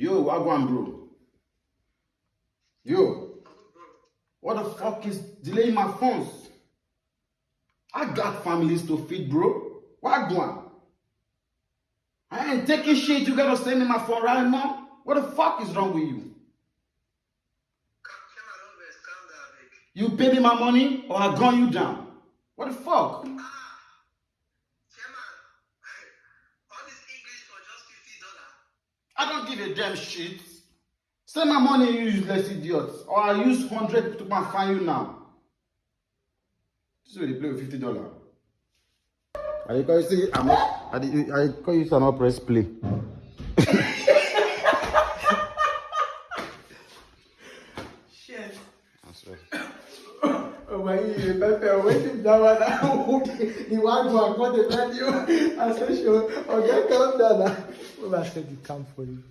Yo, Wagwan, bro. Yo, what the fuck is delaying my phones? I got families to feed, bro. Wagwan. I ain't taking shit. You gotta send me my phone right now. What the fuck is wrong with you? You pay me my money or I gun you down. What the fuck? Chairman, all this English for just $50. I don't give a damn shit. Send my money, you useless idiots. Or I use 100 to find you now. This is where they play with $50. I call you see, I call you to not press play. Shit. That's right. Oh my God, Pepe, waiting down and the one who got the radio. I said, sure, okay, calm down. I said, you come for you.